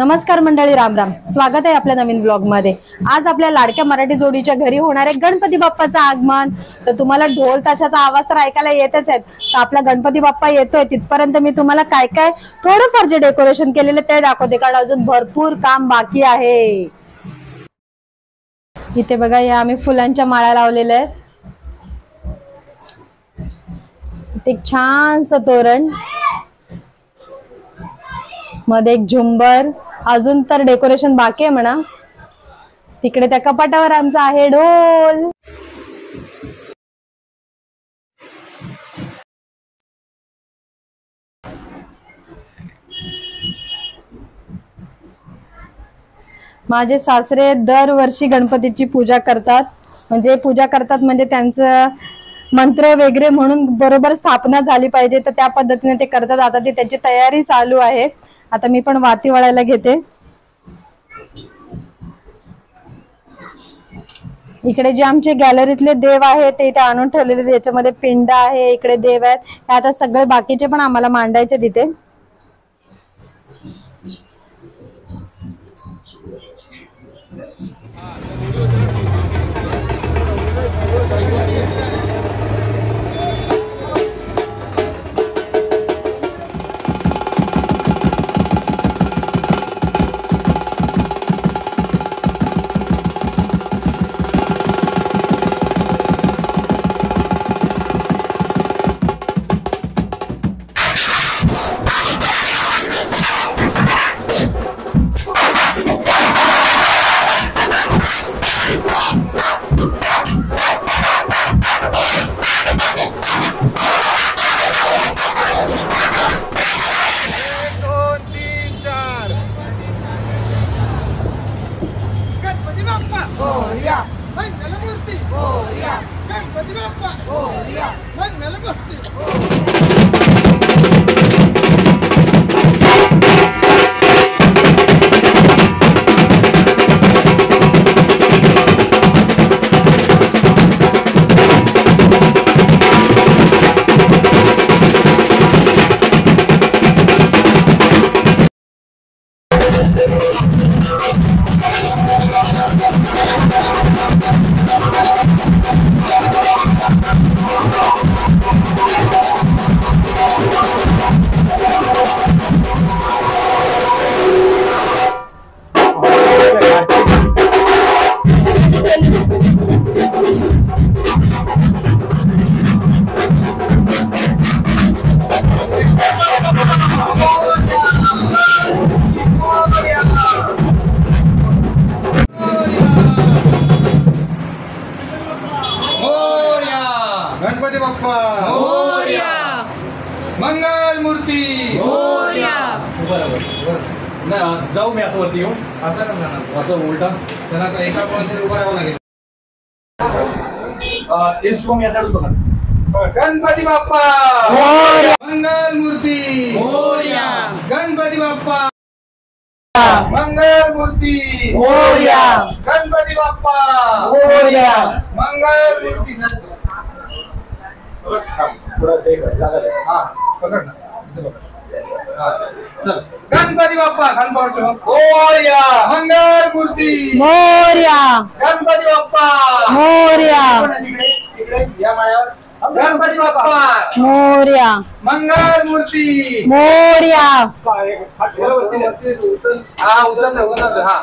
नमस्कार मंडळी, राम राम. स्वागत आहे आपल्या नवीन ब्लॉग मध्ये. आज आपल्या लाडक्या मराठी जोडीच्या घरी होणार आहे गणपती बाप्पाचं आगमन. तर तुम्हाला ढोल ताशाचा आवाज तर ऐकायला येतच आहे. तर आपला गणपती बाप्पा येतोय तिथपर्यंत मी तुम्हाला काय काय थोडंफार जे डेकोरेशन केलेलं ते दाखवते, कारण अजून भरपूर काम बाकी आहे. इथे बघा, या आम्ही फुलांच्या माळा लावलेल्या आहेत. एक छानसं तोरण, मध्ये एक झुंबर, अजून तर डेकोरेशन बाकी आहे म्हणा. तिकडे त्या कपाटावर आमचा आहे ढोल. माझे सासरे दरवर्षी गणपतीची पूजा करतात. म्हणजे त्यांचं मंत्र वगैरे म्हणून बरोबर स्थापना झाली पाहिजे, तर त्या पद्धतीने ते करतात. आता ती त्याची तयारी चालू आहे. आता मी पण वाती वळायला घेते. इकडे जे आमचे गॅलरीतले देव आहेत ते इथे आणून ठेवलेले. याच्यामध्ये पिंड आहे, इकडे देव आहेत. हे आता सगळे बाकीचे पण आम्हाला मांडायचे तिथे. गणपती बाप्पा मोरया, मंगल मूर्ती मोरया. जाऊ मी असं वरती येऊन असं का जाणार, असं उलटा त्याला एका कोणातरी उभा राहावं लागेल. गणपती बाप्पा मोरया, मंगल मूर्ती मोरया. गणपती बाप्पा मंगल मूर्ती मोरया, गणपती बाप्पा मोरया. मंगल मूर्ती. गणपती बाप्पा मोरया, मंगल मूर्ती मोरया, गणपती बाप्पा मोरया, या माळ्यावर. गणपती बाप्पा मोरया, मंगल मूर्ती मोरया. हा उचल हा.